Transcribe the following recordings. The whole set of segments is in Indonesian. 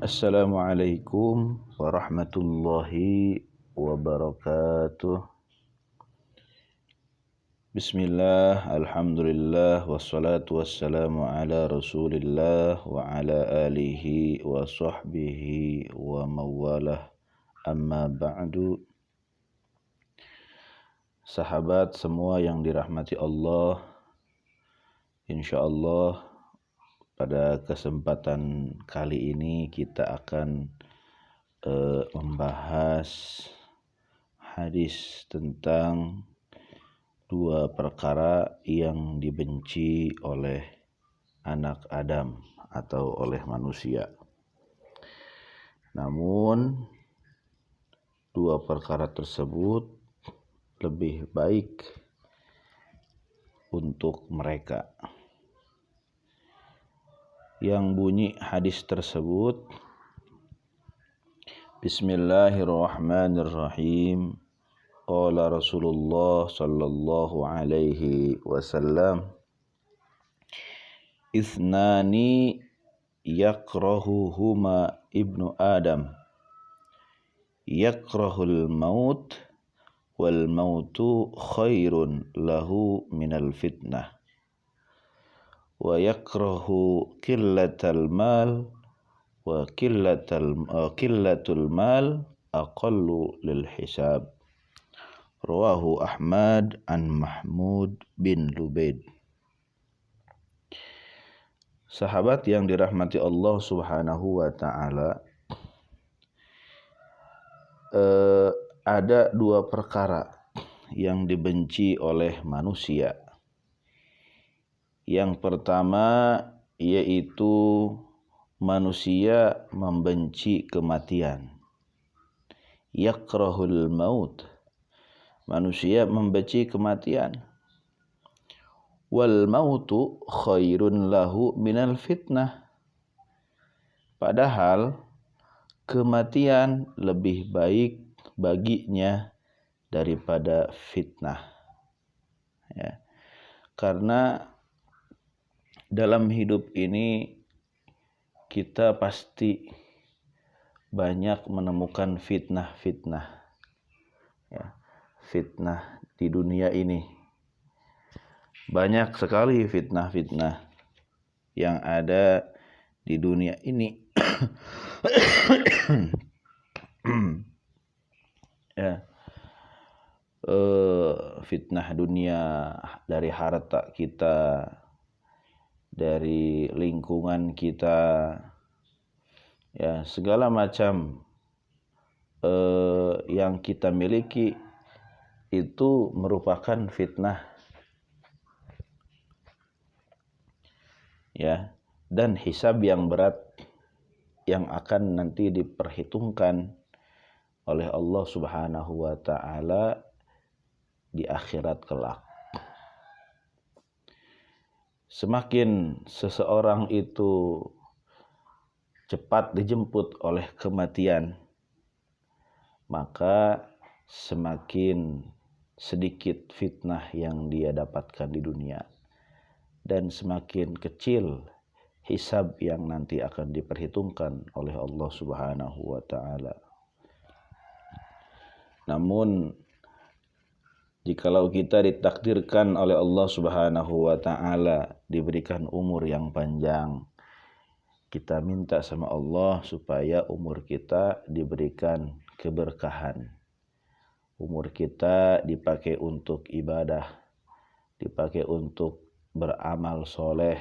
Assalamualaikum warahmatullahi wabarakatuh. Bismillah, alhamdulillah, wassalatu wassalamu ala rasulillah wa ala alihi wa sahbihi wa mawalah, amma ba'du. Sahabat semua yang dirahmati Allah, insyaallah pada kesempatan kali ini kita akan membahas hadis tentang dua perkara yang dibenci oleh anak Adam atau oleh manusia. Namun dua perkara tersebut lebih baik untuk mereka. Yang bunyi hadis tersebut, Bismillahirrahmanirrahim. Qala Rasulullah sallallahu alaihi wasallam, Ithnani yakrahuhuma ibnu Adam, yakrahul maut wal mautu khairun lahu minal fitnah, wa yakrahu qillatal mal wa qillatul mal aqallu lil hisab. Rawahu Ahmad an Mahmud bin Lubaid. Sahabat yang dirahmati Allah Subhanahu wa taala, ada dua perkara yang dibenci oleh manusia. Yang pertama yaitu manusia membenci kematian. Yakrahul maut. Manusia membenci kematian. Wal mautu khairun lahu minal fitnah. Padahal kematian lebih baik baginya daripada fitnah. Ya. Karena dalam hidup ini kita pasti banyak menemukan fitnah-fitnah. Ya, fitnah di dunia ini. Banyak sekali fitnah-fitnah yang ada di dunia ini. Ya. Fitnah dunia dari harta kita, dari lingkungan kita, ya, segala macam yang kita miliki itu merupakan fitnah, ya, dan hisab yang berat yang akan nanti diperhitungkan oleh Allah Subhanahu wa taala di akhirat kelak. Semakin seseorang itu cepat dijemput oleh kematian, maka semakin sedikit fitnah yang dia dapatkan di dunia, dan semakin kecil hisab yang nanti akan diperhitungkan oleh Allah Subhanahu wa taala. Namun jikalau kita ditakdirkan oleh Allah Subhanahu wa taala diberikan umur yang panjang, kita minta sama Allah supaya umur kita diberikan keberkahan. Umur kita dipakai untuk ibadah, dipakai untuk beramal soleh,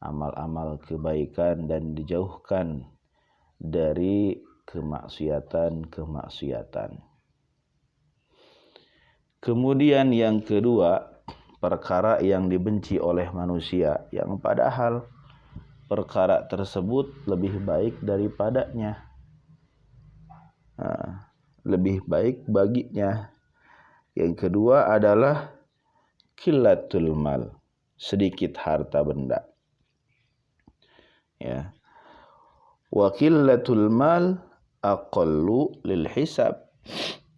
amal-amal kebaikan, dan dijauhkan dari kemaksiatan-kemaksiatan. Kemudian yang kedua, perkara yang dibenci oleh manusia, yang padahal perkara tersebut lebih baik daripadanya, lebih baik baginya. Yang kedua adalah qillatul mal, sedikit harta benda. Ya. Wa qillatul mal aqallu lil hisab,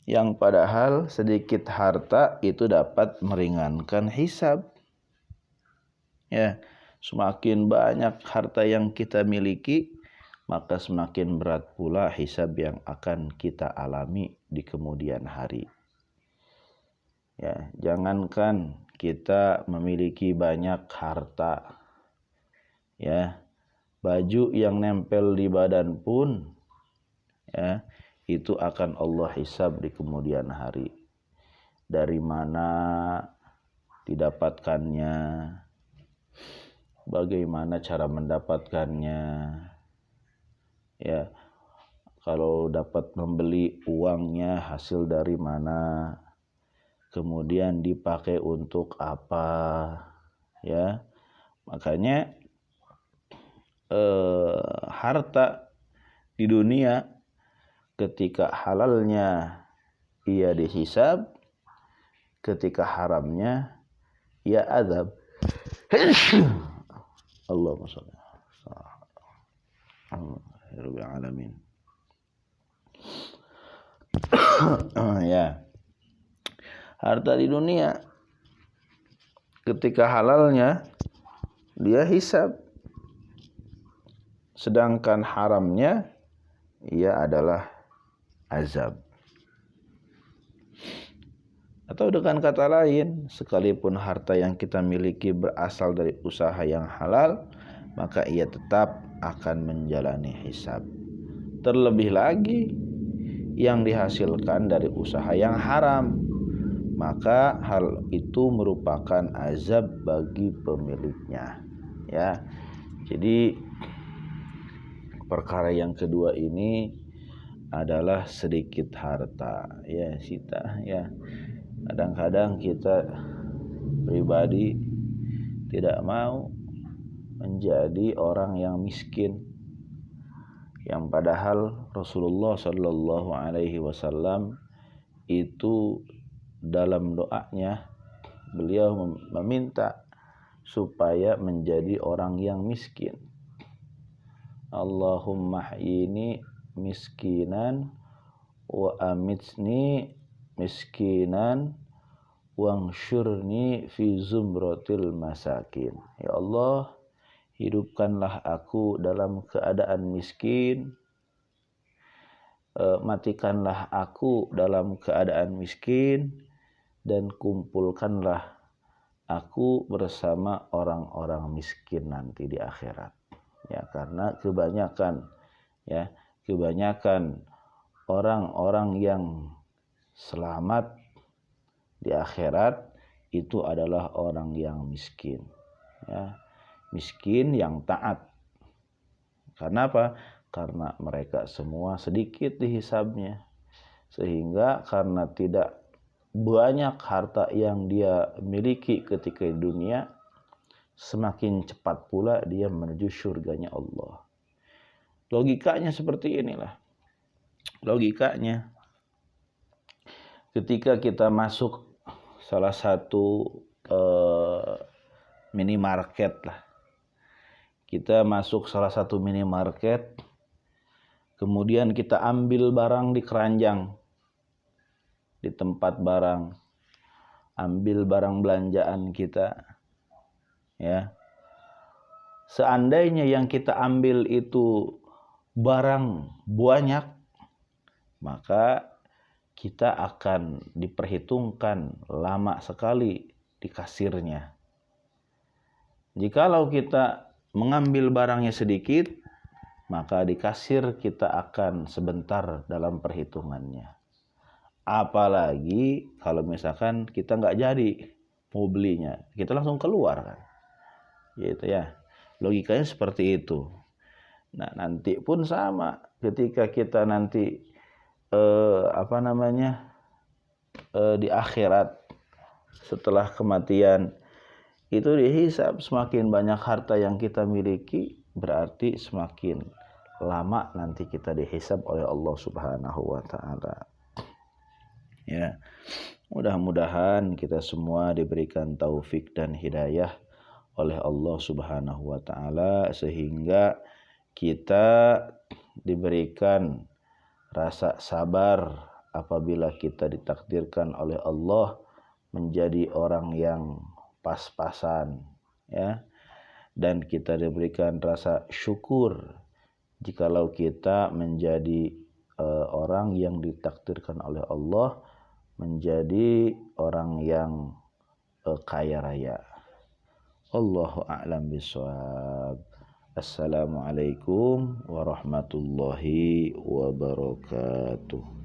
yang padahal sedikit harta itu dapat meringankan hisab. Ya, semakin banyak harta yang kita miliki, maka semakin berat pula hisab yang akan kita alami di kemudian hari. Ya, jangankan kita memiliki banyak harta, ya, baju yang nempel di badan pun, ya, itu akan Allah hisab di kemudian hari. Dari mana didapatkannya, bagaimana cara mendapatkannya, ya, kalau dapat membeli uangnya hasil dari mana, kemudian dipakai untuk apa, ya. Makanya harta di dunia ketika halalnya ia dihisab, ketika haramnya ia azab. Allahumma shalli ala alamin. Ya, harta di dunia ketika halalnya dia hisab, sedangkan haramnya ia adalah azab. Atau dengan kata lain, sekalipun harta yang kita miliki berasal dari usaha yang halal, maka ia tetap akan menjalani hisab. Terlebih lagi yang dihasilkan dari usaha yang haram, maka hal itu merupakan azab bagi pemiliknya. Ya, jadi perkara yang kedua ini adalah sedikit harta, ya sita, ya. Kadang-kadang kita pribadi tidak mau menjadi orang yang miskin, yang padahal Rasulullah Shallallahu Alaihi Wasallam itu dalam doanya beliau meminta supaya menjadi orang yang miskin. Allahumma hyini miskinan wa amitni miskinan wangsyurni fi zumratil masakin. Ya Allah, hidupkanlah aku dalam keadaan miskin, matikanlah aku dalam keadaan miskin, dan kumpulkanlah aku bersama orang-orang miskin nanti di akhirat. Ya, karena kebanyakan orang-orang yang selamat di akhirat itu adalah orang yang miskin, ya, miskin yang taat. Karena apa? Karena mereka semua sedikit dihisabnya, sehingga karena tidak banyak harta yang dia miliki ketika di dunia, semakin cepat pula dia menuju surganya Allah. Logikanya seperti inilah. Logikanya, ketika kita masuk salah satu minimarket lah. Kita masuk salah satu minimarket, kemudian kita ambil barang di keranjang, di tempat barang, ambil barang belanjaan kita, ya. Seandainya yang kita ambil itu barang banyak, maka kita akan diperhitungkan lama sekali di kasirnya. Jikalau kita mengambil barangnya sedikit, maka di kasir kita akan sebentar dalam perhitungannya. Apalagi kalau misalkan kita nggak jadi mau belinya, kita langsung keluar kan, gitu ya. Logikanya seperti itu. Nah, nanti pun sama, ketika kita nanti di akhirat setelah kematian itu dihisab, semakin banyak harta yang kita miliki berarti semakin lama nanti kita dihisab oleh Allah Subhanahu wa taala. Ya. Mudah-mudahan kita semua diberikan taufik dan hidayah oleh Allah Subhanahu wa taala sehingga kita diberikan rasa sabar apabila kita ditakdirkan oleh Allah menjadi orang yang pas-pasan, ya, dan kita diberikan rasa syukur jikalau kita menjadi orang yang ditakdirkan oleh Allah menjadi orang yang kaya raya. Allahu a'lam bishawab. Assalamualaikum warahmatullahi wabarakatuh.